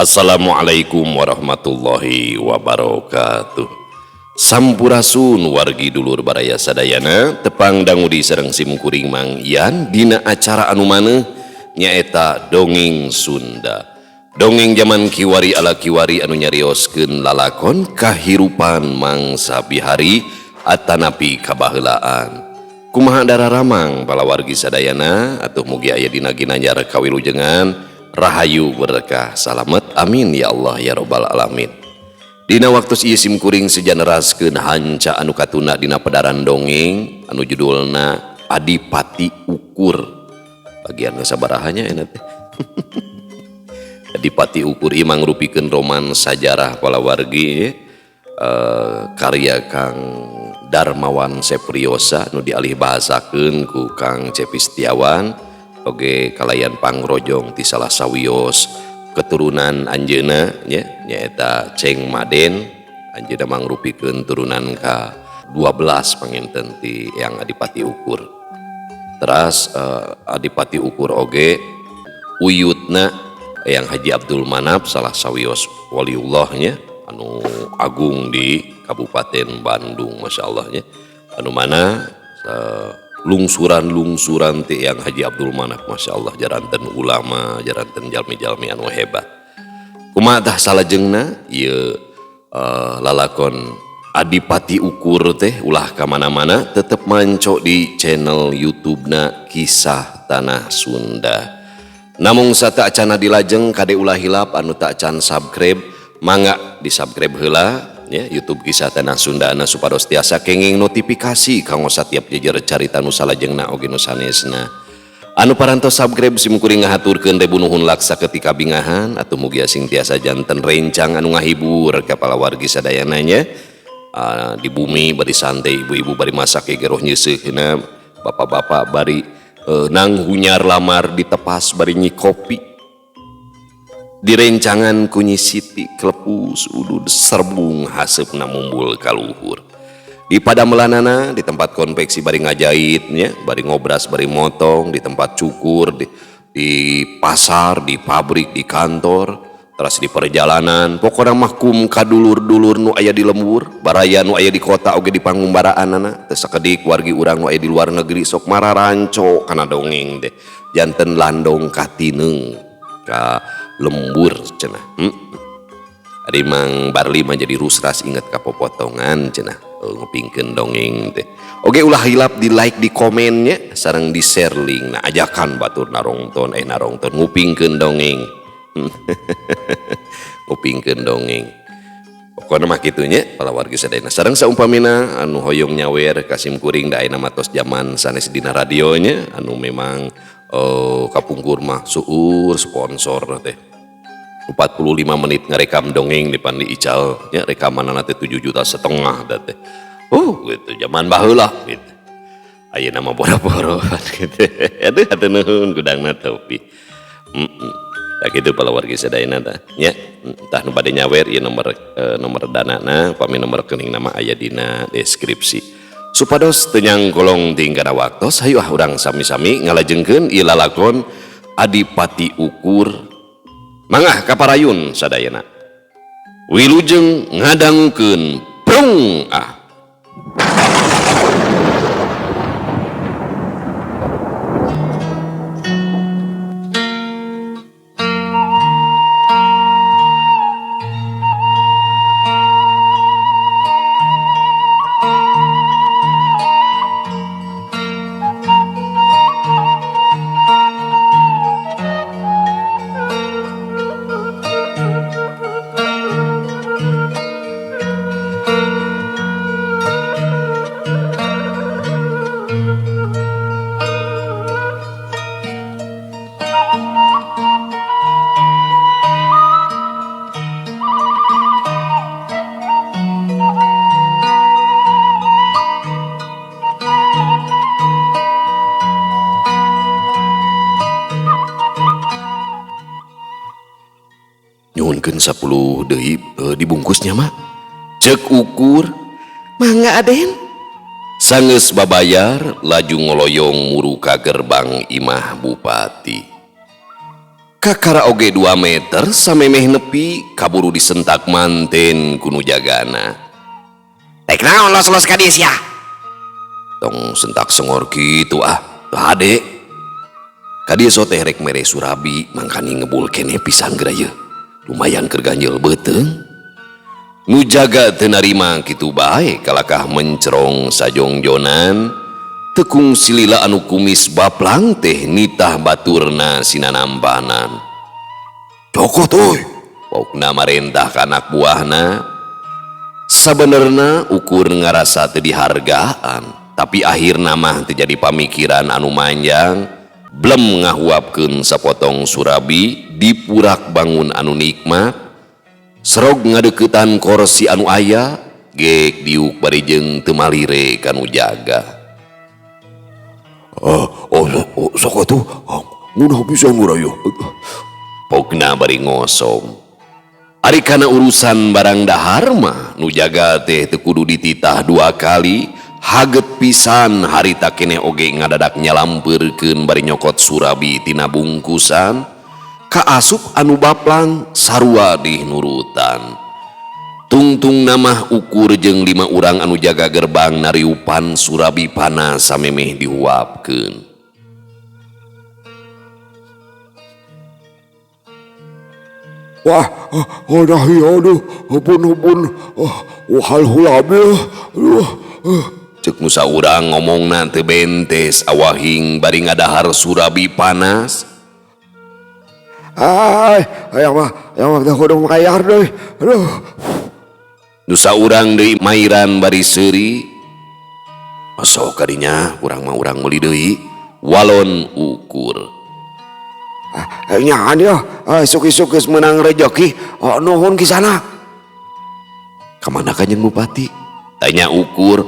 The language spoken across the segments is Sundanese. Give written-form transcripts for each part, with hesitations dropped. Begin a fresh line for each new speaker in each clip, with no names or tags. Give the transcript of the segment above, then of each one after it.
Assalamualaikum warahmatullahi wabarakatuh. Sampurasun wargi dulur baraya sadayana tepang dangudi sareng simkuring Mang Ian dina acara anu maneh nyaeta dongeng Sunda. Dongeng zaman kiwari ala kiwari anu nyarioskeun lalakon kahirupan mangsa bihari atanapi kabaheulaan. Kumaha dararamang bala wargi sadayana atuh mugi aya dina ginanjar kawilujengan rahayu berkah salamet amin ya Allah ya robbal alamin. Dina waktu ieu simkuring sejaneraskeun hanca anu katuna dina pedaran dongeng anu judulna Adipati Ukur. Bagian sabaraha nya eta teh. Adipati Ukur ieu mangrupikeun roman sajarah bala wargi karya Kang Darmawan Sepriosa nu dialih bahasakeun ku Kang Cepi Setiawan oge kalayan pangrojong ti salah sawios keturunan anjeuna nya nyaeta Ceng Maden. Anjeuna mangrupikeun turunan ka 12 panginten ti yang Adipati Ukur. Teras Adipati Ukur oge uyutna yang Haji Abdul Manap salah sawios waliullah nya anu agung di Kabupaten Bandung Masya Allahnya anu mana lungsuran ti yang Haji Abdul Manap Masya Allah jaranten ulama jaranten jalmi-jalmi anu hebat. Kumaha tah salajengna ieu lalakon Adipati Ukur teh ulah ka mana-mana tetep manco di channel YouTube-na Kisah Tanah Sunda. Namung sata acana dilajeng kade ulah hilap anu tak can subscribe mangga di subscribe heula ya YouTube Kisah Tanah Sunda na supados tiasa kenging notifikasi kanggo satiap jejer carita nu salajengna oge nu sanesna. Anu parantos subscribe simkuring ngahaturkeun debu nuhun laksa ketika bingahan atuh mugi asing tiasa janten rencang anu ngahibur ka para wargi sadayana nya. Di bumi bari santai ibu-ibu bari masak geroh nyeuseukna bapak-bapak bari nang hunyar lamar ditepas bari nyi kopi. Direncangan kunyi siti klepus udud serbung haseupna mumbul kaluhur. Di padamelanana di tempat konveksi bari ngajait nya, bari ngobras bari motong, di tempat cukur, di pasar, di pabrik, di kantor, terus di perjalanan, pokona mah kum kadulur-dulur nu aya di lembur, baraya nu aya di kota oge di pangumbaraanana, teu sakedik wargi urang nu aya di luar negeri sok mararanco kana dongeng teh. Janten landong katineung ka lembur cenah. Ari Mang Barli mah jadi rusras inget kapopotongan cenah ngupingkeun dongeng teh. Oge ulah hilap di like di komennya sareng di share link. Nah ajakan batur narongton ngupingkeun dongeng. Ngupingkeun dongeng. Pokona mah kitu nya para wargi sadayana. Sareng saumpamina anu hoyong nyawer kasim kuring da ayeuna matos zaman sanes dina radio nya anu memang kapungkur mah suur sponsor teh 45 menit ngarekam dongeng di pandi ical nya rekamanana teh 7,5 juta da teh gitu zaman baheula gitu ayeuna mah boro-boro gitu aduh atuh nuhun kudangna topi da kitu pala wargi sadayana tah nya tah nu bade nyawer ieu nomor danana upami nomor rekening nama aya dina deskripsi. Supados tenyang kolong tingkana waktos hayu urang sami-sami ngalajengkeun ieu lalakon Adipati Ukur. Mangah kaparayun sadayana. Wilujeng ngadangukeun prung ah. Nyuhunkeun 10 deui dibungkusnya mah. Cek Ukur, mangga Aden. Sangeus babayar laju ngoloyong muru ka gerbang imah bupati. kakara oge 2 meter samemeh nepi kaburu disentak manten kuno jagana. Tek naon los ka dieu sia? Tong sentak sengor kitu hade. Ka dieu teh rek mere Surabi mangkani ngebul keneh pisan geura. Lumayan keur ganjel beuteung. Nu jaga teu narima kitu bae kalakah mencerong sajongjonan tekung silila anu kumis baplang teh nitah baturna sinanampanan. Cokot euy, paukna marentah ka anak buahna. Sabenerna ukur ngarasa teu dihargaan, tapi akhirna mah teu jadi pamikiran anu manjang, blem ngahuapkeun sapotong Surabi dipurak bangun anu nikmat. Serog ngadeuketan korsi anu aya gek diuk bari jeung teu malire kanu jaga. Sok atuh ngunah pisan ngurayo. Pokna bari ngosom. Ari kana urusan barang dahar mah nu jaga teh teu kudu dititah 2 kali, haget pisan harita keneh oge ngadadak nyalampeurkeun bari nyokot Surabi tina bungkusan. Ka asup anu baplang sarua dinurutan. Tungtung namah ukur jeung 5 urang anu jaga gerbang nariupan Surabi panas samemeh dihuapkeun. Wah, aduh, ampun, hal hulabil, cek nu saurang ngomongna teu bentes awahing bari ngadahar Surabi panas. Yang mah kodong makayar deh. Aduh. Nusa urang deui mairan bari seuri. Masok kadinya urang mah urang meuli deui. Walon ukur. Nyaan ya, isuk-isuk geus meunang rejeki. Nuhun kisana. Kamana Kanjeng Bupati? Tanya ukur.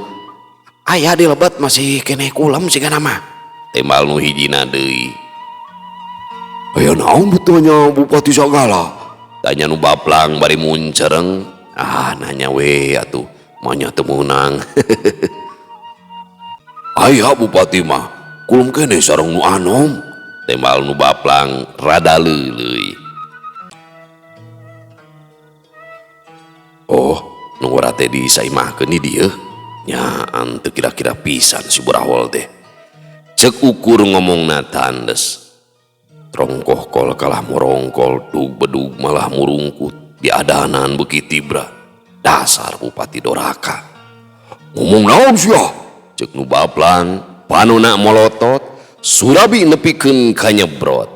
Aya di lebat masih keneh kulam sigana mah. Tembal nu hijina deui. Aya naon betulnya Bupati sagala? Tanya nu baplang bari muncereng. Nanya we atuh, manya teu meunang. Aya Bupati mah, kulum keneh sareng nu anom. Tembal nu baplang rada leuleuy. Nu ngora teh disaimahkeun di dieu. Nyaan teu kira-kira pisan si Burawol teh. Cek ukur ngomongna tandes. Trongkoh kol kalah morongkol, dug bedug malah murungkut, diadanan beuki tibra. Dasar Bupati Doraka. Ngomong naon sia? Cek nu baplang, panona molotot, Surabi nepikeun ka nyebrot.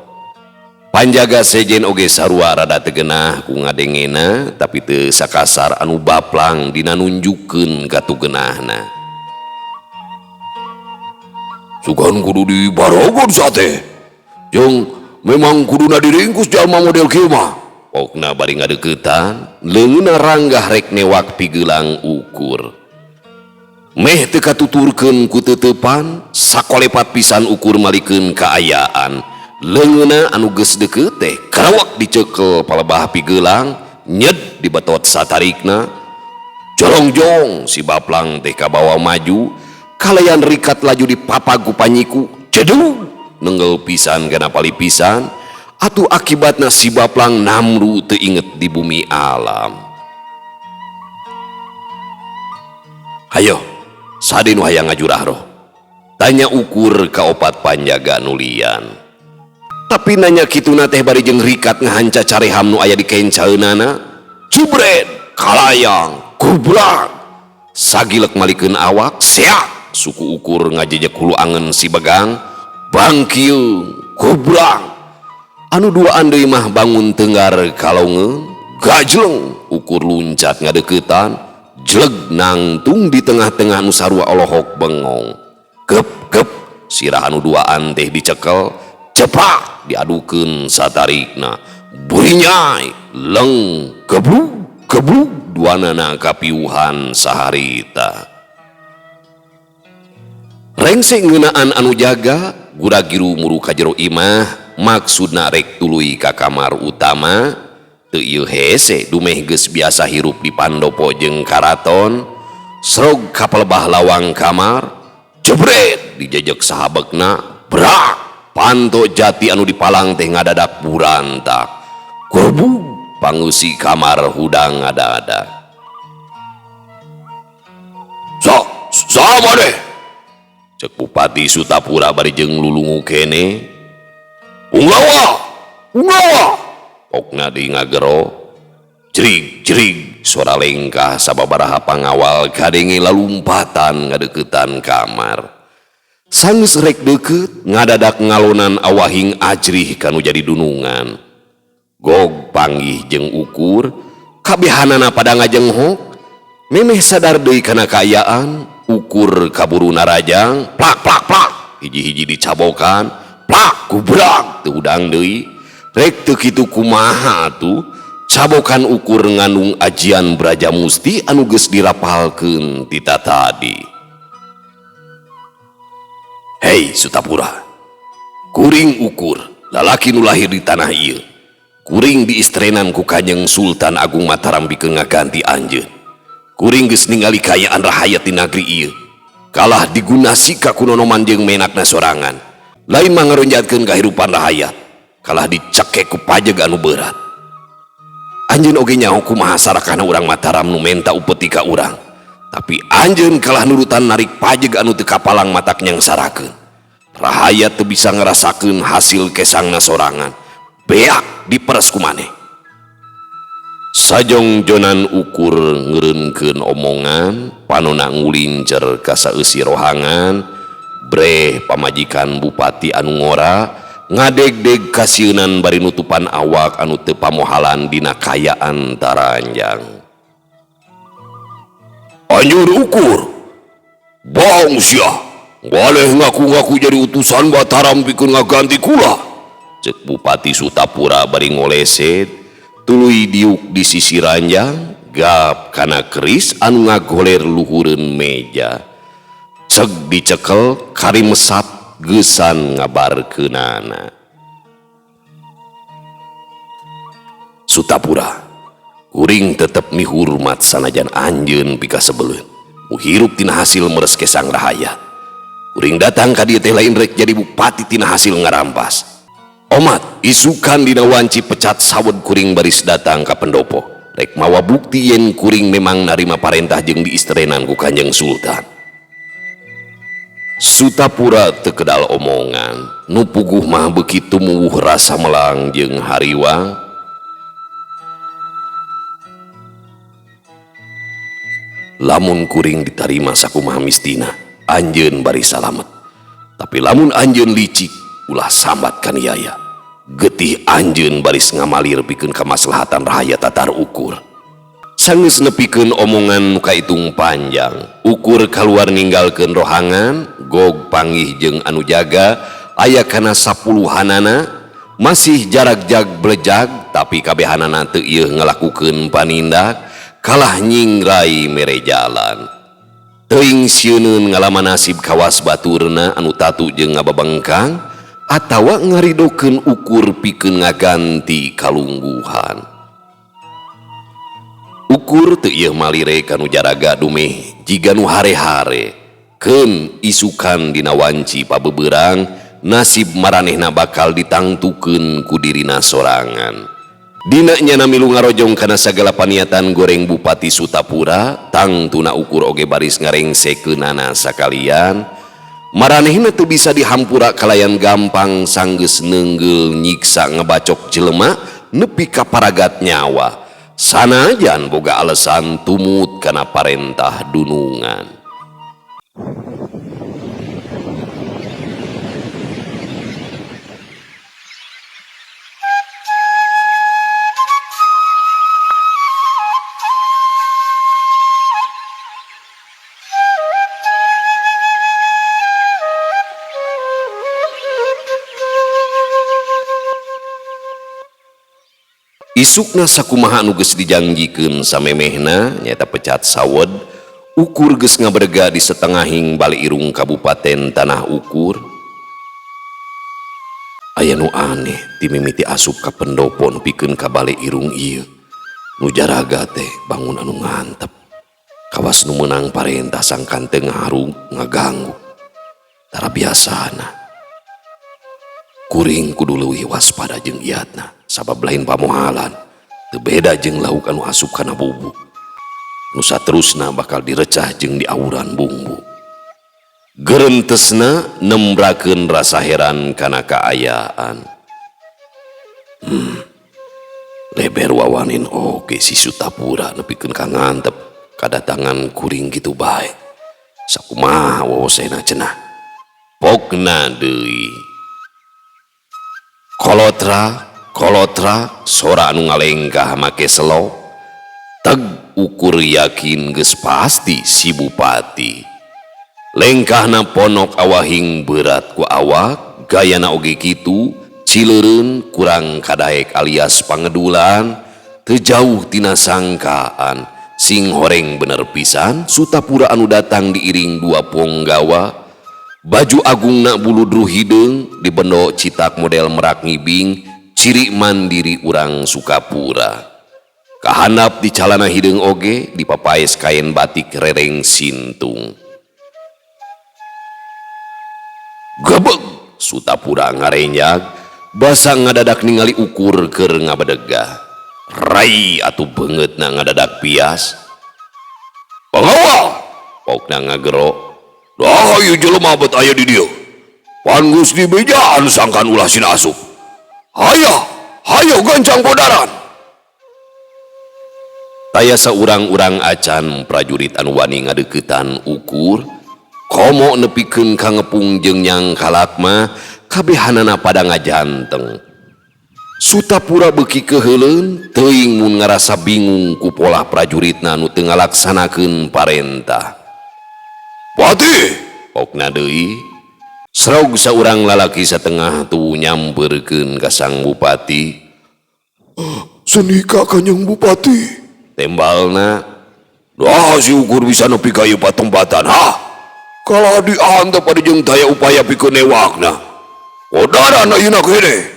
Panjaga sejen oge sarua rada tegenah ku ngadengena, tapi teu sakasar anu baplang dina nunjukkeun ka tugeunahna. Sugan kudu dibarogon sate. Jeung memang kuduna diringkus jalma model kieu mah. Pokna bari ngadeuketan, leungeunna ranggah rek newak pigelang ukur. Meh teu katuturkeun ku teutepan, sakolepat pisan ukur malikeun kaayaan. Leungeunna anu geus deukeut teh karawak dicekel palebah pigelang, nyed dibetot satarikna. Jorongjong si baplang teh kabawa maju, kalayan rikat laju dipapag ku panyiku. Cedug nenggel pisan kana pali pisan, atuh akibatna si baplang namru teu inget di bumi alam. Hayo, sade nu hayang ngajurah roh. Tanya ukur ka opat panjaga nulian. Tapi nanya kituna teh bari jeung rikat ngahanca careham nu aya di kencaeunana. Cibret, kalayang, kubrak. Sagilek malikeun awak, seak. Suku ukur ngajejek hulu angen si begang. Bangkieu, kubrang. Anu duaan deui mah bangun tenggar kalongeun, gajleng ukur luncat ngadeuketan, jleg nangtung di tengah-tengah nu sarua olohok bengong. Gep sirah anu duaan teh dicekel, cepak diadukeun satarikna. Burinyai, leng, geblug, duanana kapiuhan saharita. Rengse ngeunaan anu jaga, gura-giru muru ka jero imah, maksudna rek tuluy ka kamar utama. Teu ieu hese dumeh geus biasa hirup di pandopo jeung karaton. Srog ka palebah lawang kamar, jebret dijejek sahabekna, brak. panto jati anu dipalang teh ngadadak burantak. Gobu pangusi kamar hudang ngadadak. Sama deh, cek Bupati Sutapura bari jeung lulungu kene. Unggawa, pokna di ngagero. Jerig suara lengkah sababaraha pangawal kadenge lalumpatan ngadeukeutan kamar. Sanggeus rek deukeut ngadadak ngalonan awahing ajrih kanu jadi dunungan. Gog panggih jeung Ukur kabehanana pada ngajenghok. Memeh sadar deui kana kaayaan. Ukur kaburu narajang plak hiji-hiji dicabokan plak kubrak teu udang deui. Rek teu kitu kumaha atuh. Cabokan Ukur ngandung ajian Braja Musti anu geus dirapalkeun tita tadi. Hei Sutapura, kuring Ukur lalaki nu lahir di tanah ieu. Kuring diistrenan ku Kanjeng Sultan Agung Mataram pikeun ngaganti anjeun. Kuring geus ningali kaayaan rahayat di negeri ieu. Kalah digunasi ka kunonoman jeung menakna sorangan. Lain mah ngaronjatkeun kahirupan rahayat. Kalah dicekek ku pajeg anu berat. Anjeun oge nyaho kumaha sarakana urang Mataram nu menta upeti ka urang. Tapi anjeun kalah nurutan narik pajeg anu teu kapalang matak nyangsarakeun. Rahayat teu bisa ngarasakeun hasil kesangna sorangan. Beak diperes ku maneh. Sajongjonan Ukur ngeureunkeun omongan, panonna ngulincer ka saeusi rohangan. Breh pamajikan Bupati anu ngora ngadeg-deg kasieun bari nutupan awak anu teu pamohalan dina kaayaan taranjang. Anjeun Ukur, baong sia, waleh ngaku-ngaku jadi utusan Mataram pikeun ngaganti kula. Cek Bupati Sutapura bari ngoleset, tuluy diuk di sisi ranjang, gap kana keris anu ngagoler luhureun meja. Ceg dicekel kari mesat gesan ngabarkeunana. Sutapura, kuring tetep mihurmat sanajan anjeun pika sebeleun. Muhirup tina hasil meres kesang rahayat. Kuring datang ka dieu teh lain rek jadi bupati tina hasil ngarampas. Omat isukan dina wanci pecat sawed kuring baris datang ka pendopo. Rek mawa bukti yen kuring memang narima parentah jeung diistrenan ku Kanjeng Sultan. Sutapura teu kedal omongan, nu puguh mah bekitu muwuh rasa melang jeung hariwang. Lamun kuring ditarima sakumaha mistina, anjeun bari salamet. Tapi lamun anjeun licik, ulah sambat kaniaya. Getih anjeun baris ngamalir pikeun kamaslahatan rahayat tatar Ukur. Sanggeus nepikeun omongan nu kaitung panjang, Ukur kaluar ninggalkeun rohangan. Gog panggih jeung anu jaga aya kana 10-hanana masih jarak jag blejag, tapi kabehanana teu ieu ngalakukeun panindak, kalah nyingrai mere jalan. Teuing sieuneun ngalaman nasib kawas baturna anu tatu jeung ngababengkang atawa ngaridokeun Ukur pikeun ngaganti kalungguhan. Ukur teu ieu malire kanu jaraga dumeh jiga nu hare-hare. Keun isukan dina wanci pabeberang nasib maranehna bakal ditangtukeun ku dirina sorangan. Dina nyana milu ngarojong kana sagala paniatan goreng Bupati Sutapura, tangtuna Ukur oge baris ngarengsekeunana sakalian. Maranehna teu bisa dihampura kalayan gampang sanggeus neunggel nyiksa ngebacok jelema nepi ka paragat nyawa. Sanajan boga alesan tumut kana parentah dunungan. Isukna sakumaha anu geus dijanjikeun samemehna nyaeta pecat sawed. Ukur geus ngaberdega di setengahing bali irung Kabupaten Tanah Ukur. Aya nu aneh ti mimiti asup ka pendopo pikeun ka bale irung ieu. Nu jaraga teh bangun anu ngantep. Kawas nu meunang parentah sangkan teu ngaharung ngaganggu. Tara biasana. kuring kudu leuwih waspada jeung iatna sabab lain pamohalan teu beda jeung lauk anu asup kana bubuk nu saterusna bakal direcah jeung diawuran bumbu. Gerentesna nembrakeun rasa heran kana kaayaan. Leber wawanin oge si Sutapura nepikeun ka ngantep kadatangan kuring kitu bae. Sakumaha wawosena cenah. Pokna deui. Kolotra sora anu ngalengkah make selo. Teg ukur yakin geus pasti si bupati. Lengkahna ponok awahing berat ku awak, gayana oge kitu. Cileureun kurang kadaek alias pangedulan teu jauh tina sangkaan sing horeng bener pisan Sutapura anu datang diiring dua ponggawa baju agungna buludruh hideung dibendo citak model merak ngibing ciri mandiri urang Sukapura kahandap di calana hideung oge dipapaes kain batik rereng sintung. Gebeg Sutapura ngarenjag basa ngadadak ningali ukur keur ngabadegah. Rai atuh beungeutna ngadadak pias. Pangawal, pokna ngagero. Dah ieu jelema bet aya di dieu. Pan geus dibejaan sangkan ulah sina asup. Hayo gancang bodaran. Taya saurang-urang acan prajurit anu wani ngadeuketan ukur, komo nepikeun ka ngepung jeung nyang kalak mah kabehanana pada ngajanteng. Sutapura beuki keheuleun teuing mun ngarasa bingung ku pola prajuritna nu teu ngalaksanakeun parentah. Pati, pokna deui. Sraug saurang lalaki satengah tu nyampeurkeun ka sang bupati. Senika Kanjeng Bupati. Tembalna, dah si ukur bisa nepi ka ieu patempatan ha. Kalau diantep pada jeung daya upaya pikeun newakna. Bodaran ayeuna kene.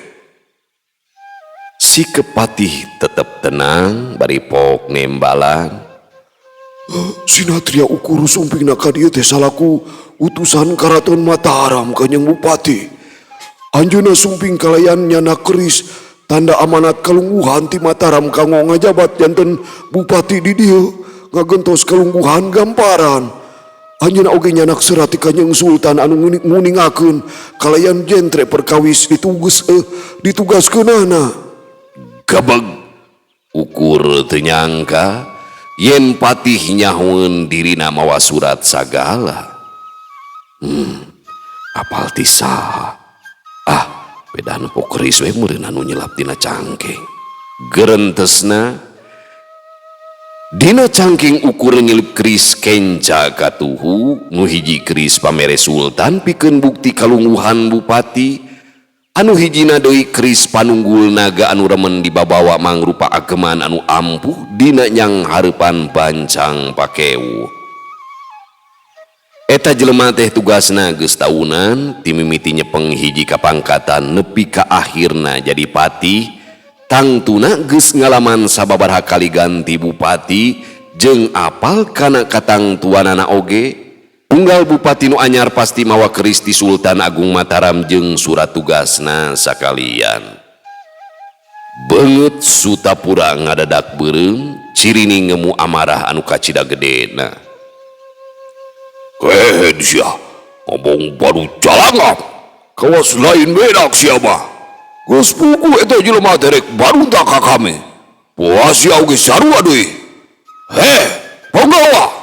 Si Kepatih tetep tenang bari pok nembalan. Sinatria ukur sumpingna ka dieu teh salaku utusan Karaton Mataram Kanjeng Bupati. Anjeunna sumping kalayan nyana keris tanda amanat kalungguhan ti Mataram kanggo ngajabat janten bupati di dieu ngagentos kalungguhan gamparan. Anjeunna oge nyanak serat ti Kanjeng Sultan anu nguningakeun kalayan jentre perkawis ditugaskeunana. Gebeg ukur teu nyangka yen Patih nyahoeun dirina mawa surat sagala. Apal ti saha? Bedana pok keris we meureun anu nyelap tina cangkeng. Gerentesna dina cangking ukur nyelip keris kenca katuhu nu hiji keris pamere sultan pikeun bukti kalungguhan bupati anu hijina deui keris panunggul naga anu remen dibabawa mangrupa ageman anu ampuh dina nyang hareupan bancang pakewu. Eta jelema teh tugasna geus taunan ti mimiti nyepeng hiji kapangkatan nepi ka akhirna jadi pati. Tangtuna geus ngalaman sababaraha kali ganti bupati jeung apal kana katangtuanana oge. Unggal bupati nu anyar pasti mawa keris ti Sultan Agung Mataram jeung surat tugasna sakalian. Beungeut Sutapura ngadadak beureum cirini ngemu amarah anu kacida gedena. Kehed sia ngomong baru jalangap kawas lain bedak sia mah. Geus pugu eta jelema derek baru tak ka kami. Puasa oge sarua deui. Ponggawa.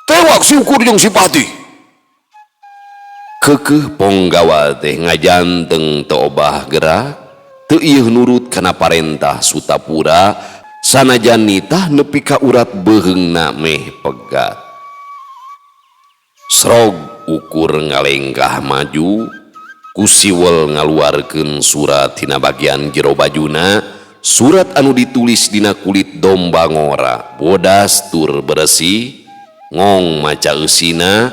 Tewak si ukur jeung si Pati. Keukeuh ponggawa teh ngajanteng teu obah gerak, teu ieuh nurut kana parentah Sutapura sanajan nitah nepi ka urat beuheungna meh pegat. Srog ukur ngalengkah maju. Kusiwel ngaluarkeun surat tina bagian jero bajuna, surat anu ditulis dina kulit domba ngora, bodas tur bersih, ngong maca eusina,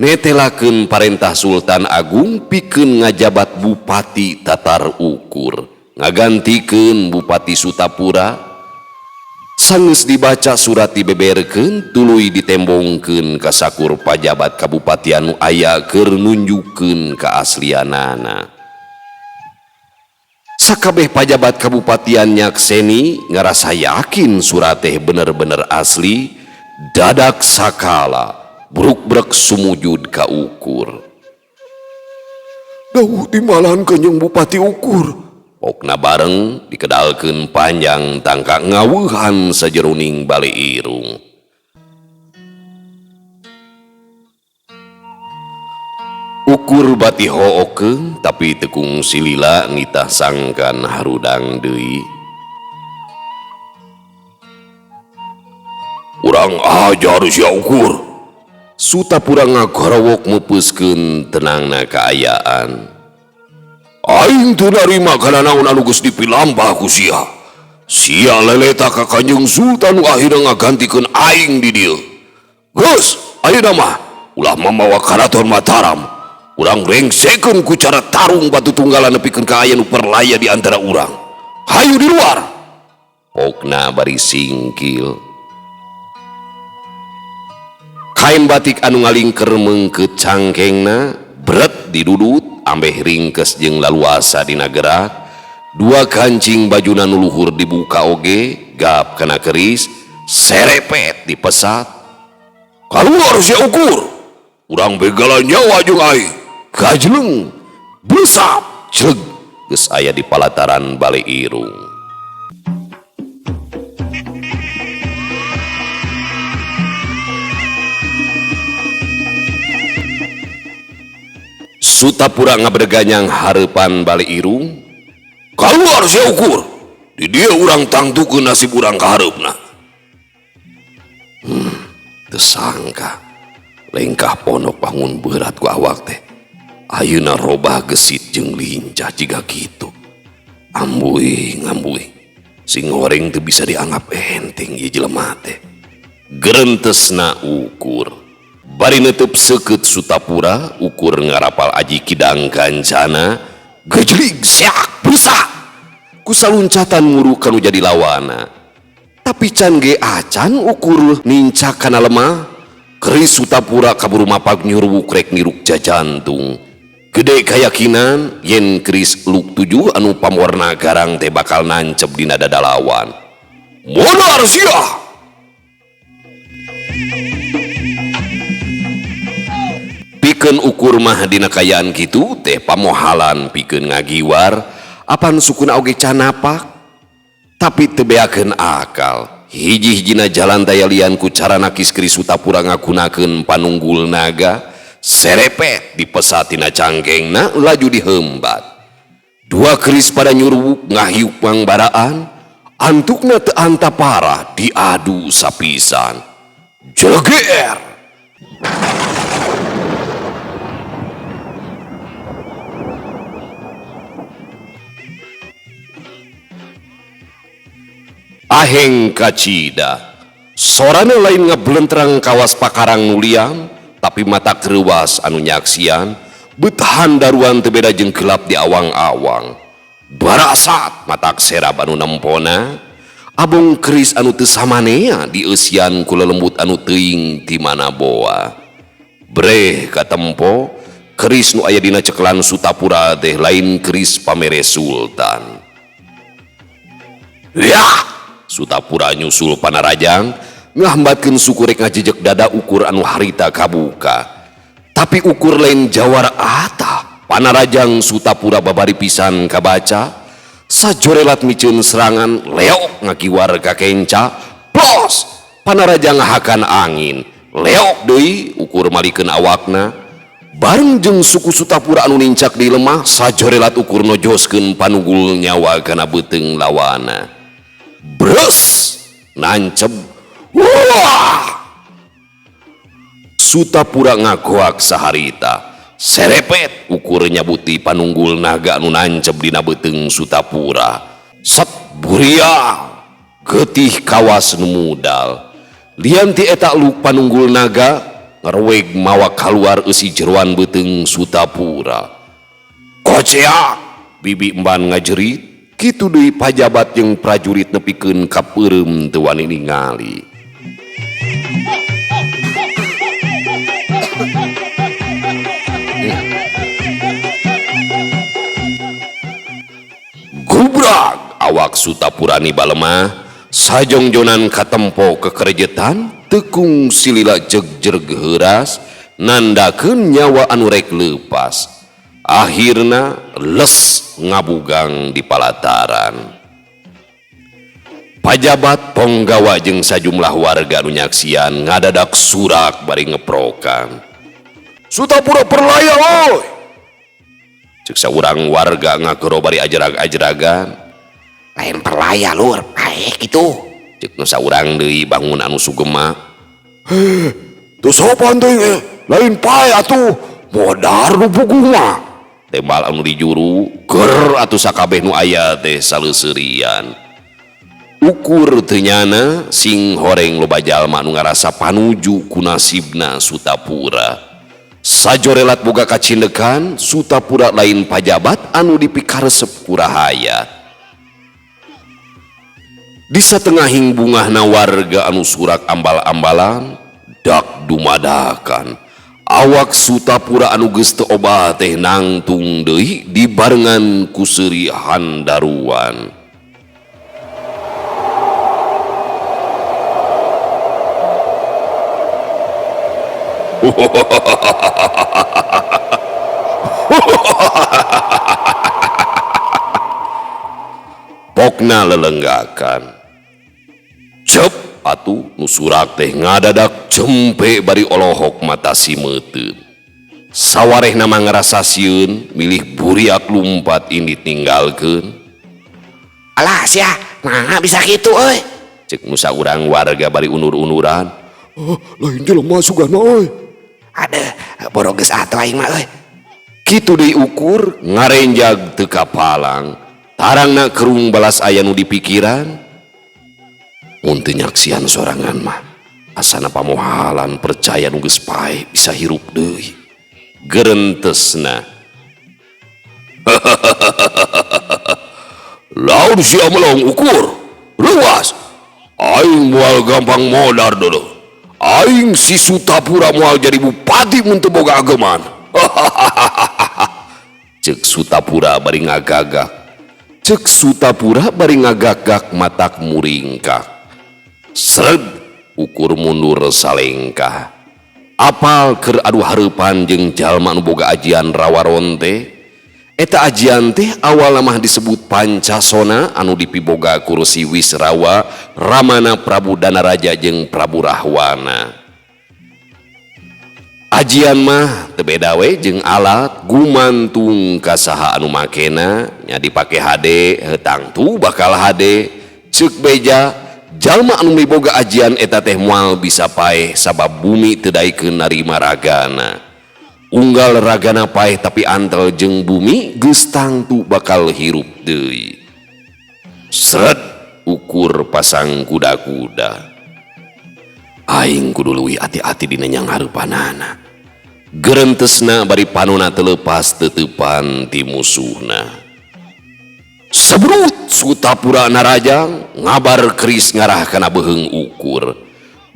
netelakeun parentah Sultan Agung pikeun ngajabat Bupati Tatar Ukur, ngagantikeun Bupati Sutapura. Sanggeus dibaca surat dibeberkeun tuluy ditembongkeun ka sakur pajabat kabupatian nu aya keur nunjukkeun kaaslianana. sakabeh pajabat kabupatian nyakseni ngarasa yakin surat teh bener-bener asli. Dadak sakala buruk-brek sumujud ka Ukur. Dawuh timbalan Kanjeng Bupati Ukur. Pokna bareng dikedalkeun panjang tangka ngaweuhan sajeroning bale irung. Ukur bati hookeun tapi tekung silila ngitah sangkan harudang deui. Urang ajar sia Ukur. Sutapura ngagorawok meupuskeun tenangna kaayaan. Aing teu narima kana naon anu geus dipilambah ku sia. Sia leleta ka Kanjeng Sultan nu akhirna ngagantikeun aing di dieu. Geus, ayeuna mah ulah mamawa karaton Mataram. Urang rengsekeun ku cara tarung batu tunggalan nepikeun ka aya nu perlaya di antara urang. Hayu di luar. Pokna bari singkil. Kain batik anu ngalingker meungkeut cangkengna beret didudut ambeh ringkes jeung laluasa dina gerak. Dua kancing bajuna nu luhur dibuka oge gap kana keris serepet dipesat. Kaluar sia Ukur. Urang begala nyawa jeung aing. Gajleng besap celeg geus aya di palataran bale irung. Sutapura ngabreganyang hareupan bale irung. Kaluar sia Ukur. Di dieu urang tangtukeun nasib urang ka hareupna. Teu sangka lengkah pondok bangun berat ku awak teh. Ayeuna robah gesit jeung lincah jiga kitu. Ambuing. Sing goreng teu bisa dianggap enteng ieu jelema teh. Gerentesna Ukur. Bari neuteub seukeut Sutapura, Ukur ngarapal aji kidang kancana. Gejlig seak busa. Ku saluncatan muru kanu jadi lawana. Tapi can ge acan Ukur nincak kana lemah. Keris Sutapura kaburu mapag nyuruh krek niruk jajantung. Gede keyakinan yen keris luk 7 anu pamwarna garang teh bakal nancep dina dada lawan. Monar sia. Pikeun Ukur mah dina kayaan kitu teh pamohalan pikeun ngagiwar apan sukuna oge canapak. Tapi teu beakeun akal. Hiji-hijina jalan daya lian ku cara nakis keris Sutapura ngagunakeun panunggul naga. Serepet dipesat tina cangkengna laju dihembat. Dua keris pada nyuruk ngahiuk mangbaraan. Antukna teu anta parah diadu sapisan. Jeger. Aheng kacida. Sorana lain ngablentrang kawas pakarang nuliam. Tapi mata keruas anu nyaksian betahan daruan teu beda jeung gelap di awang-awang. Barasat matak serab anu nempona abong keris anu teu samanea dieusian ku lelembut anu teuing ti mana boa. Breh katempo keris nu aya dina ceklan Sutapura teh lain keris pamere sultan. Ya, Sutapura nyusul Panarajang ngahambatkeun suku rek ngajejek dada Ukur anu harita kabuka. Tapi Ukur lain jawara ata. Panarajang Sutapura babari pisan kabaca. Sajorelat miceun serangan leok ngakiwar ka kenca. Plos! Panarajang ngahakan angin. Leok deui Ukur malikeun awakna. Bareng jeung suku Sutapura anu nincak di lemah sajorelat Ukur nojoskeun panunggul nyawa kana beuteung lawana. Bres! Nancep. Wah! Sutapura ngagoak saharita. Serepet Ukur nyabuti panunggul naga anu nancep dina beuteung Sutapura. Set buria getih kawas nu mudal. Lian ti eta luk panunggul naga ngarweg mawa kaluar eusi jeroan beuteung Sutapura. Kocea bibi emban ngajerit. Kitu deui pajabat jeung prajurit nepikeun ka peureum teu wani ningali. awak Sutapurani balemah sajongjonan katempo kekerejetan tekung silila jegjer geheras nandakeun nyawa anu rek leupas akhirna les ngabugang di palataran. Pajabat ponggawa jeung sajumlah warga anu nyaksian ngadadak surak bari ngeprokan. Sutapura perlaya oi. Cek saurang warga ngagero bari ajerag-ajeragan. Lain perlaya lur, kitu. Cek nu saurang deui bangun anu sugema. Teu sopan teh, lain pae atuh. Modar nu puguh mah. Tembal anu dijuru ger atuh sakabeh nu aya teh saleuseurian. Ukur tenyana sing horeng loba jalma anu ngarasa panuju ku nasibna Sutapura. Sajorelat boga kacindekan Sutapura lain pajabat anu dipikaresep ku rahayat. Di satengahing bungahna warga anu surak ambal-ambalan dak dumadakan awak Sutapura anu geus teu obah teh nangtung deui dibarengan ku seuri handaruan. Pokna lelenggakan cep atuh nu surak teh ngadadak cempe bari olohok mata si meuteun sawarehna mah ngarasa sieun milih buriak lumpat ini tinggalkeun. Alah sia nah bisa kitu euy cek nu saurang warga bari unur-unuran. Lain jelema sugana euy. Ada bodoh geus atuh aing mah euy. Kitu deui ukur ngarenjag teu kapalang. Tarangna kerung balas aya nu dipikiran. Mun teu nyaksian sorangan mah asana pamohalan percaya nu geus pae bisa hirup deui. Gerentesna. Laun sia melong ukur. Luas. Aing moal gampang modar dulu. Aing si Sutapura moal jadi bupati mun teu boga ageman. Cek Sutapura bari ngagagak. Cek Sutapura bari ngagagak matak muringkak. Sred ukur mundur salengkah. Apal keur adu hareupan jeung jalma nu boga ajian rawaron teh. Eta ajian teh awalna mah disebut Pancasona anu dipiboga ku Resi Wisrawa, ramana Prabu Danaraja jeung Prabu Rahwana. Ajian mah teu beda we jeung alat gumantung ka saha anu makena nya dipake hade heutang tu bakal hade ceuk beja jalma anu miboga ajian eta teh moal bisa paeh sabab bumi teu daekeun narima ragana. Unggal ragana paeh tapi antel jeung bumi geus tangtu bakal hirup deui. Sret ukur pasang kuda-kuda. Aing kudu leuwih ati-ati dina nyang hareupanana. Gerentesna bari panonna teu leupas teutepan ti musuhna. Sabrut Sutapura narajang ngabar keris ngarah kana beheung ukur.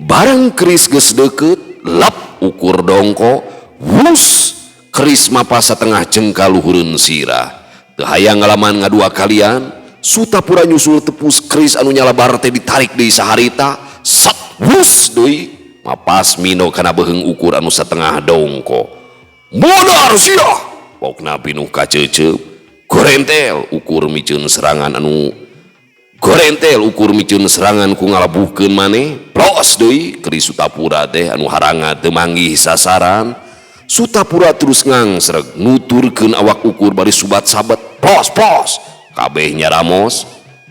Barang keris geus deukeut, lap ukur dongko. Wus keris mapa satengah jengkal luhureun sirah. Teu hayang ngalaman ngadua kalian, Sutapura nyusul tepus keris anu nyalabar teh ditarik deui saharita, sat wus deui mapas mino kana beheung ukur anu satengah dongko. Modar sia, pokna pinuh kaceuceup. Gorentel ukur miceun serangan ku ngalabuhkeun maneh. Plos deui keris Sutapura teh anu haranga teu manggih sasaran. Sutapura terus ngangsreg nuturkeun awak ukur bari subat sabet pos kabeh nyaramos.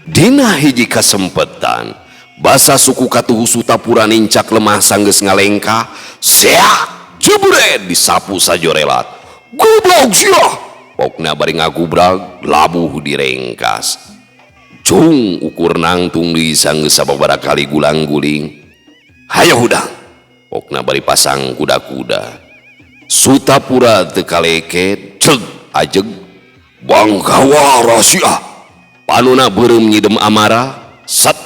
Dina hiji kasempetan basa suku katuhu Sutapura nincak lemah sanggeus ngalengkah seak jebret disapu sajorelat. Goblok sia pokna bari ngagubrag labuh direngkas. Jung ukur nangtung di sanggeus sababaraha kali gulang-guling. Hayo hudang pokna bari pasang kuda-kuda. Sutapura teu kaleket ceug ajeg banggawa rahasia. Panonna beureum nyidem amarah sat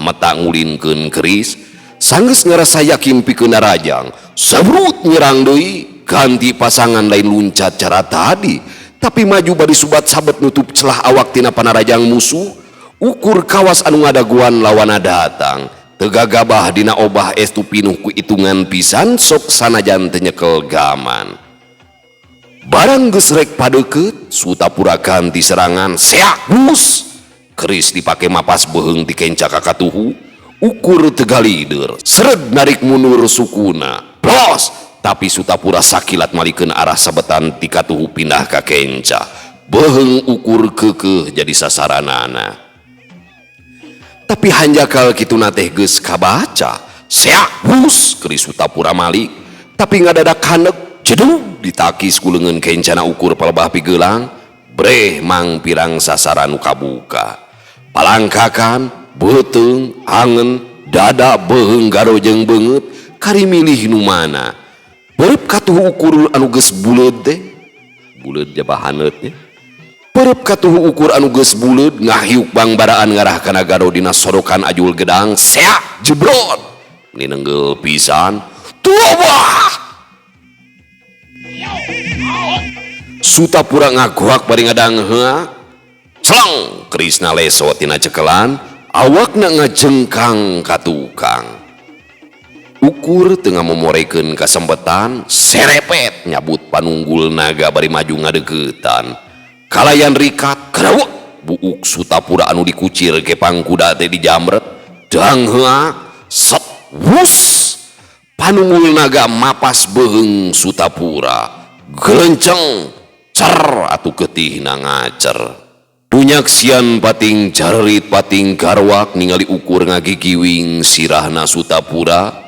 mata ngulinkeun keris sanggeus ngarasa yakin pikeun narajang sabrut nyerang deui ganti pasangan lain luncat cara tadi tapi maju bari subat sabet nutup celah awak tina panarajang musuh. Ukur kawas anu ngadaguan lawana datang tegagabah dina obah estu pinuh ku itungan pisan sok sanajan teu nyekel gaman. Barang geus rek padeukeut Sutapura ganti serangan seak bus keris dipake mapas beheung ti kenca kakatuhu. Ukur tegalider seret narik mundur sukuna plos tapi Sutapura sakilat malikeun arah sabetan ti katuhu pindah ka kenca beheung ukur keukeuh jadi sasaranana. Tapi hanjakal kituna teh geus kabaca seak bus keris Sutapura malik tapi ngadadak handek jedug ditakis ku leungeun kencana ukur palebah pigelang breh mang pirang sasaran nu kabuka palangkakan beuteung angen dada beheung garo jeung beungeut kari milih nu mana beureub katuhu ukur anu geus buleud teh buleud jabahaneutnya beureub katuhu ukur anu geus buleud ngahiuk bang baraan ngarah kana garo dina sorokan ajul gedang seak jebrot ninenggel pisan tuobah. Sutapura ngagoak bari ngadang heak clang kerisna leso tina cekelan awakna ngajengkang ka tukang. Ukur tengah memorekeun kasempetan serepet nyabut panunggul naga bari maju ngadeuketan kalayan rikat kerawek buuk Sutapura anu dikucir ke pangkuda teh dijamret dang heak set wus panunggul naga mapas beheung Sutapura gelenceng cer atuh getihna ngacer dunyak sian pating carerit pating garwak ningali ukur ngagigiwing sirahna Sutapura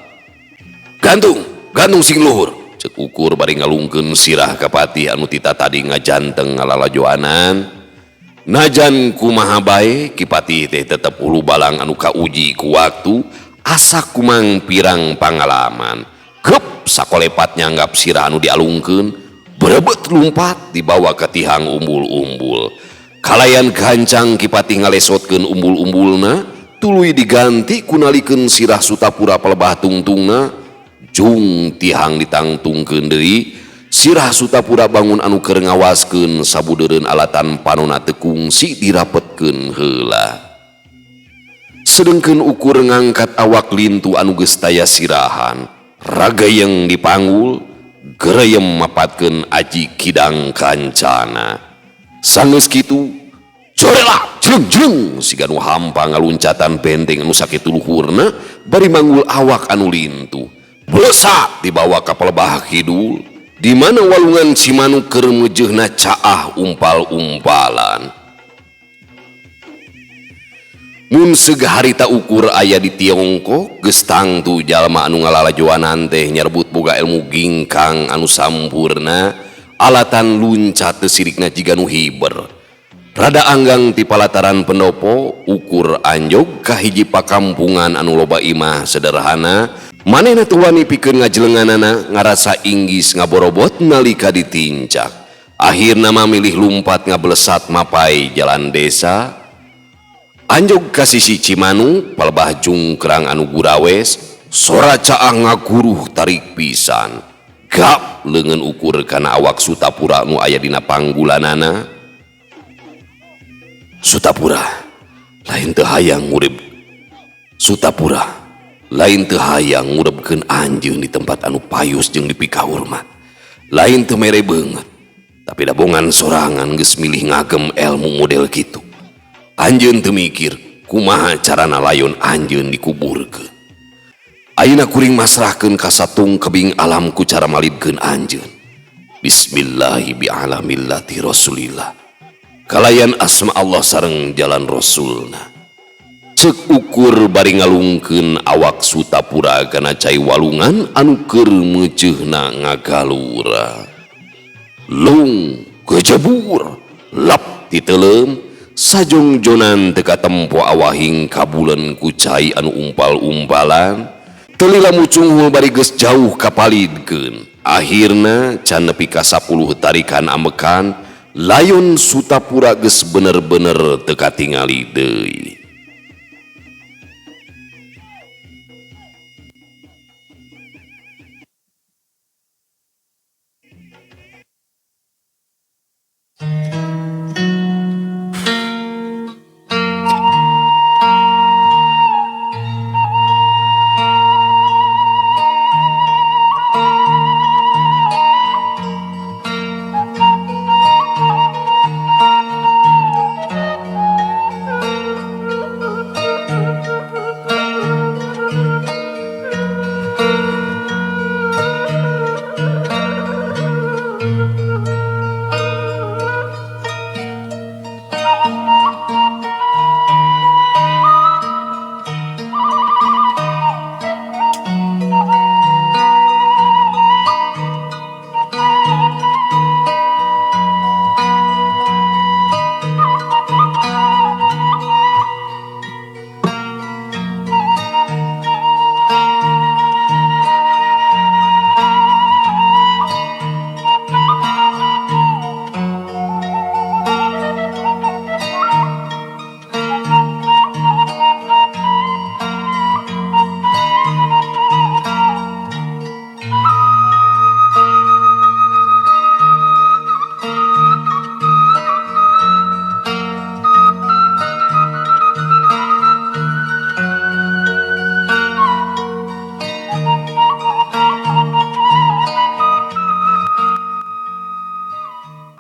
gantung sing luhur cek ukur bari ngalungkeun sirah ka patih anu tita tadi ngajanteng ngalalajoanan najan kumaha bae ki patih teh tetep ulu balang anu kauji ku waktu asa kumang pirang pangalaman gep sakolepat nyanggap sirah anu dialungkeun berebet lumpat dibawa ke tihang umbul-umbul kalayan gancang kipati ngalesotkeun umbul-umbulna tuluy diganti kunalikeun sirah Sutapura palebah tungtungna jung tihang ditangtungkeun deui sirah Sutapura bangun anu keur ngawaskeun sabudeureun alatan panonna teu kungsi dirapetkeun heula sedengkeun ukur ngangkat awak lintu anu geus taya sirahan ragayeng dipanggul gereyem mapatkeun aji kidang kancana sanggeus kitu jorela jeung siga nu hampa ngaluncatan benteng anu sakitu luhurna bari manggul awak anu lintu blesat dibawa ka palebah kidul di mana walungan Cimanuk keur meujeuna caah umpal-umpalan. Mun segah harita ukur aya di Tiongkok geus tangtu jalma anu ngalalajoanan teh nyerbut boga ilmu gingkang anu sampurna alatan luncat teu sirikna jiga nu hiber rada anggang ti palataran pendopo ukur anjog ka hiji pakampungan anu loba imah sederhana manehna teu wani pikeun ngajlenganana ngarasa inggis ngaborobot nalika ditincak akhirna mamilih lumpat ngablesat mapai jalan desa anjog ka sisi Cimanuk palebah jungkrang anu gurawes sora caah ngaguruh tarik pisan gap leungeun ukur kana awak Sutapura nu aya dina panggulanana. Sutapura lain teu hayang urip Sutapura lain teu hayang ngurepkeun anjeun di tempat anu payus jeung dipikahurmat lain teu mere beungeut tapi dabongan sorangan geus milih ngagem elmu model kitu anjeun teu mikir kumaha carana layon anjeun dikuburkeun ayeuna kuring masrahkeun ka satung kebing alam ku cara malidkeun anjeun bismillahi bi ala millati rasulillah kalayan asma Allah sareng jalan rasulna cek ukur bari ngalungkeun awak Sutapura kana cai walungan anu keur meuceuna ngagalura lung gejebur lap ti teuleum sajongjonan teka tempo awahing kabulen ku cai anu umpal-umpalan telila mucung bari geus jauh kapalidkeun akhirna can nepi ka 10 tarikan amekan layon Sutapura geus bener-bener teu katingali deui.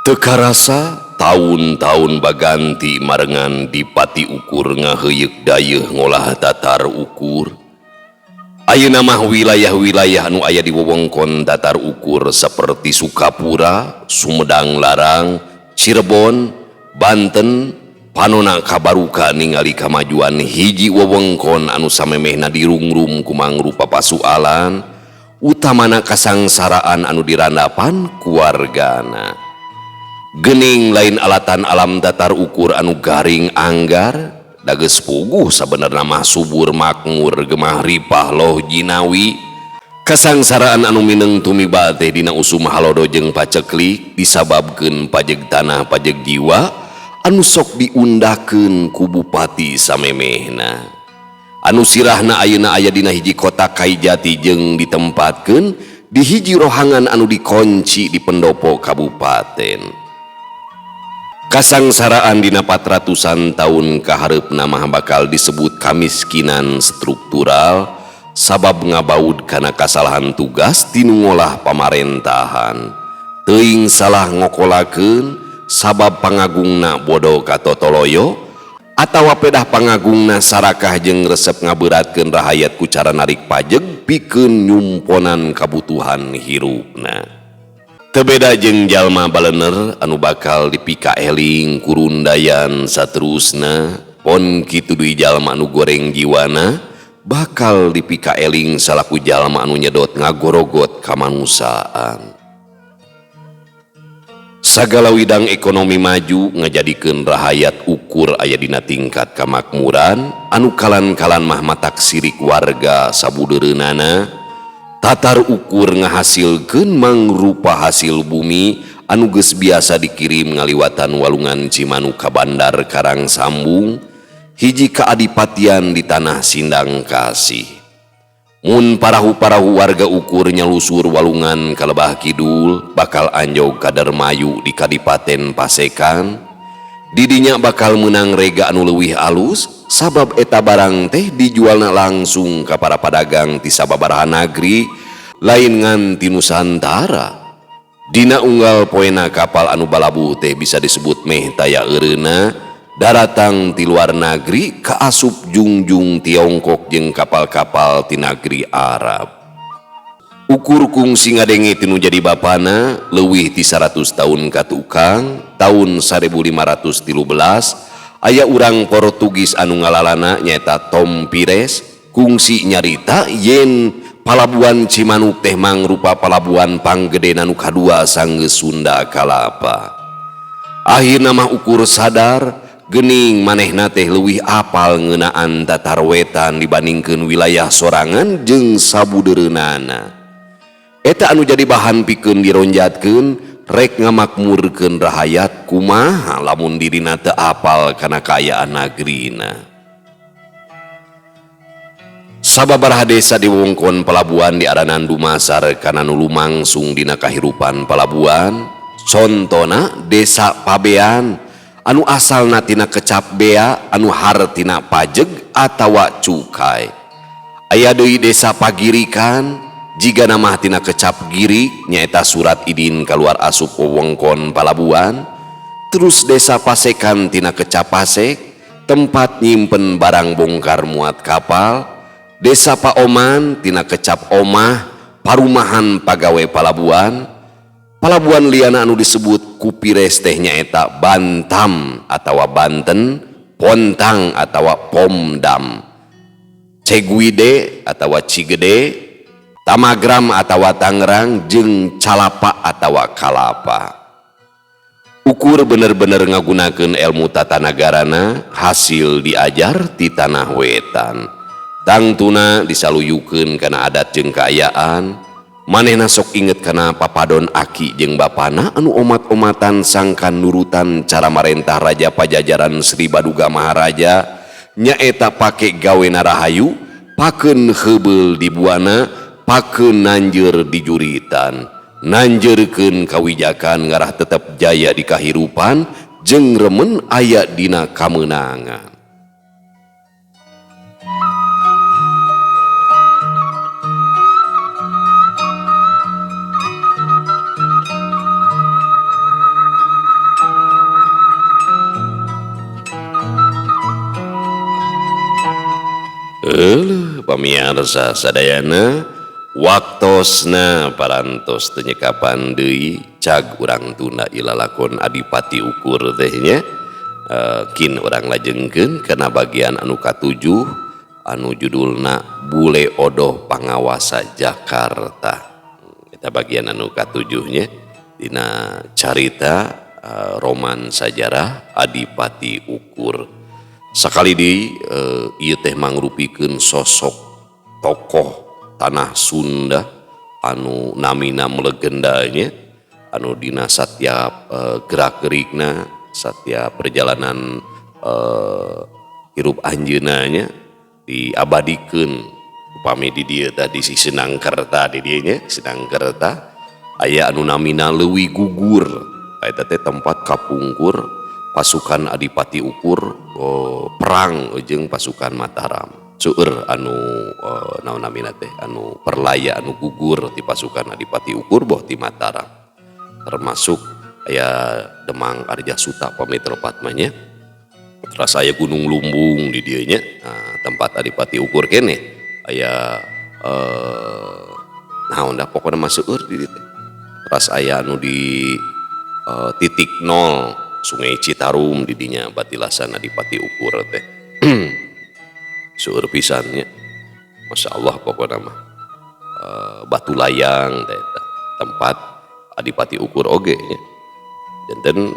Teka rasa tahun-tahun baganti marengan di Pati Ukur ngaheuyeuk dayeuh ngolah datar ukur. Ayeuna mah wilayah-wilayah anu aya di wewengkon datar ukur seperti Sukapura, Sumedang Larang, Cirebon, Banten, panonna kabaruka ningali kamajuan hiji wewengkon anu samemehna dirungrum ku mangrupa pasualan, utamana kasangsaraan anu dirandapan keluargana. Gening lain alatan alam datar ukur anu garing anggar, dages puguh sabenerna mah subur makmur gemah ripah loh jinawi. Kasangsaraan anu mineng tumiba teh dina usum halodo jeung paceklik disababkeun pajeg tanah pajeg jiwa anu sok diundakeun ku bupati samemehna. Anu sirahna ayeuna aya dina hiji kota Kaijati jeung ditempatkeun di hiji rohangan anu dikonci di pendopo kabupaten. Kasangsaraan dina 400-an tahun kahareupna mah bakal disebut kamiskinan struktural sabab ngabaud kana kasalahan tugas tinu ngolah pamarentahan. Teuing salah ngokolakeun sabab pangagungna bodoh katotoloyo atawa pedah pangagungna sarakah jeung resep ngaberatkeun rahayat ku cara narik pajeg pikeun nyumponan kabutuhan hirupna. Tebeda jeung jalma balener anu bakal dipika eling kurundayan saterusna, pon kitu deui jalma anu goreng jiwana bakal dipika eling salaku jalma anu nyedot ngagorogot kamanusaan. Sagala widang ekonomi maju ngajadikeun rahayat ukur aya dina tingkat kamakmuran anu kalan-kalan mah matak sirik warga sabudeureunana. Tatar ukur ngahasilkeun mangrupa hasil bumi anu geus biasa dikirim ngaliwatan walungan Cimanuk ka Bandar Karangsambung, hiji kaadipatian di tanah Sindang Kasih. Mun parahu-parahu warga ukur nyalusur walungan ka Lebah Kidul bakal anjog ka Darmayu di Kadipaten Pasekan. Didinya bakal menang rega anu leuwih alus sabab eta barang teh dijualna langsung ka para padagang ti sababaraha nagri lain ngan ti Nusantara. Dina unggal poena kapal anu balabuh teh bisa disebut meh taya eureuna daratang ti luar nagri kaasup jungjung Tiongkok jeung kapal-kapal ti nagri Arab. Ukur kungsi ngadenge tinu jadi bapana leuwih ti 100 tahun katukang tahun 1513 aya urang Portugis anu ngalalana nyaeta Tom Pires kungsi nyarita yen palabuhan Cimanuk teh mangrupa palabuhan panggedena nu kadua sanggeus Sunda kalapa. Akhirna mah ukur sadar gening manehna teh leuwih apal ngeunaan datar wetan dibandingkeun wilayah sorangan jeung sabudeureunana. Eta anu jadi bahan pikeun dironjatkeun rek ngamakmurkeun rahayat kumaha lamun dirina teu apal kana kaayaan nagrina. Sababaraha desa di wewengkon pelabuhan diaranan dumasar kana nu lumangsung dina kahirupan pelabuhan. Contona desa Pabean anu asalna tina kecap bea anu hartina pajeg atawa cukai. Aya deui desa Pagirikan jiga nama tina kecap girik nyaeta surat idin kaluar asup wewengkon palabuhan. Terus desa Pasekan tina kecap Pasek tempat nyimpen barang bongkar muat kapal. Desa Paoman tina kecap Omah parumahan pagawe palabuhan. Palabuhan liana anu disebut ku Pires teh nyaeta Bantam atawa Banten, Pontang atawa Pomdam, Ceguide atawa Cigede, Tamagram atawa Tangerang jeung Calapa atawa Kalapa. Ukur bener-bener ngagunakeun ilmu tata nagarana hasil diajar ti tanah wetan. Tangtuna disaluyukeun kana adat jeung kaayaan. Manehna sok inget kana papadon aki jeung bapana anu omat-omatan sangkan nurutan cara marentah Raja Pajajaran Sri Baduga Maharaja nyaeta pake gawena rahayu, pakeun heubeul di buana, pakeun nanjeur di juritan, nanjeurkeun kawijakan ngarah tetep jaya di kahirupan jeung remen aya dina kameunangan. kitu pamirsa sadayana waktosna parantos teu nyekapan deui cag urang tunda ilalakon adipati ukur teh nya. Kin urang lajengkeun kana bagian anu katujuh anu judulna Bule Odoh Pangawasa Jakarta. Eta bagian anu katujuhnya dina carita roman sajarah Adipati Ukur. Sakali di ieu teh mangrupikeun sosok tokoh tanah Sunda anu namina legendanya anu dina satiap gerak-gerikna setiap perjalanan hirup anjeunanya diabadikeun upami di dieu tadi si Senangkerta di dieu nya Senangkerta aya anu namina Leuwi Gugur eta teh tempat kapungkur pasukan Adipati Ukur perang jeung pasukan Mataram seueur anu naon namina teh anu perlaya anu gugur ti pasukan Adipati Ukur boh ti Mataram termasuk aya Demang Arjasuta pami telopat mah nya terus aya Gunung Lumbung di dieu nya tempat Adipati Ukur kene aya naon da pokona mah seueur di dieu teh terus aya anu di titik nol Sungai Citarum di dinya batilasan Adipati Ukur teh seueur pisan nya masyaallah pokona mah Batu Layang teh tempat Adipati Ukur oge nya janten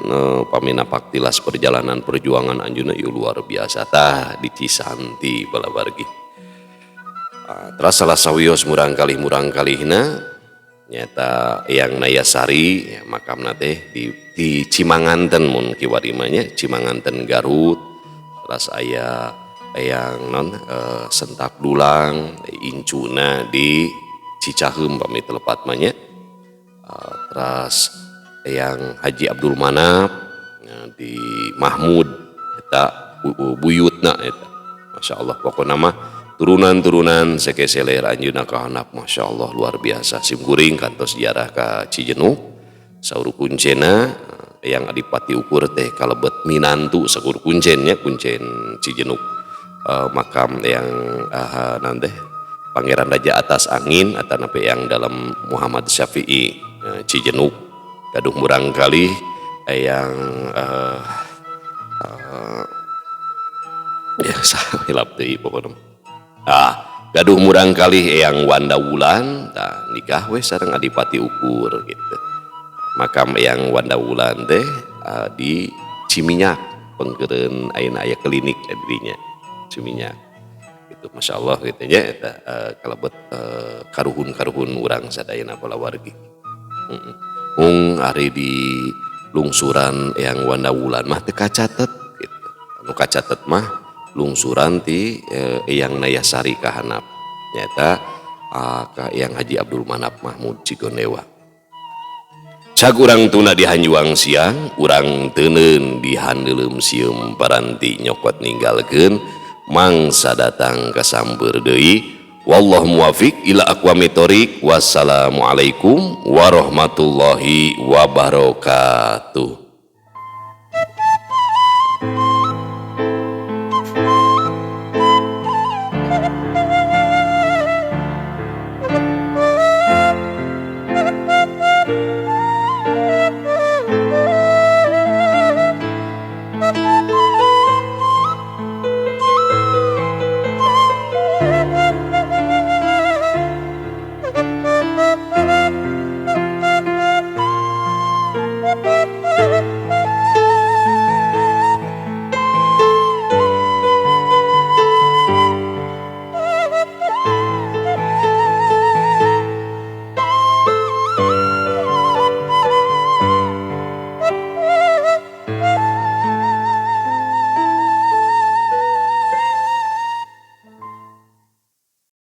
pamina paktilas perjalanan perjuangan anjeunna ieu luar biasa tah di Cisanti balabargi. Terus salah sawios murang kalihna nyata Eyang Nayasari ya, makamna teh di Cimanganten mun kiwari mah nya Cimanganten Garut. Terus aya Eyang Sentak Dulang incuna di Cicaheum pami telepat mah nya. Terus yang Haji Abdul Manap di Mahmud eta buyutna eta masyaallah pokona mah turunan-turunan sekeseler anjeunna ka handap masyaallah luar biasa simkuring kantos sejarah ka Cijenuk saur kuncena yang Adipati Ukur teh kalebet minantu sakur kuncennya kuncen Cijenuk makam yang naon teh Pangeran Raja Atas Angin atau yang dalam Muhammad Syafi'i Cijenuk gaduh murang kali yang ya hilap deui pokona gaduh murang kali yang Wanda Wulan nikah we sareng Adipati Ukur gitu makam yang Wanda Wulan teh di Ciminyak pengkeureun ayeuna aya klinik dirinya Ciminyak gitu masyaallah gitu nya eta kalebet karuhun-karuhun urang sadayana balawargi hari di lungsuran yang Wanda Wulan mah teu kacatet gitu. Anu kacatet mah lungsuran ti Eyang Nayasari ka handap nyata ka Eyang Haji Abdul Manap Mahmud Cigondewa. Cag urang tuna di Hanjuang siang, urang teuneun di handeuleum sieum paranti nyokot ninggalkeun mangsa datang kasamper deui. Wallahu muwafiq ila aqwamit thoriq. Wassalamualaikum warahmatullahi wabarakatuh.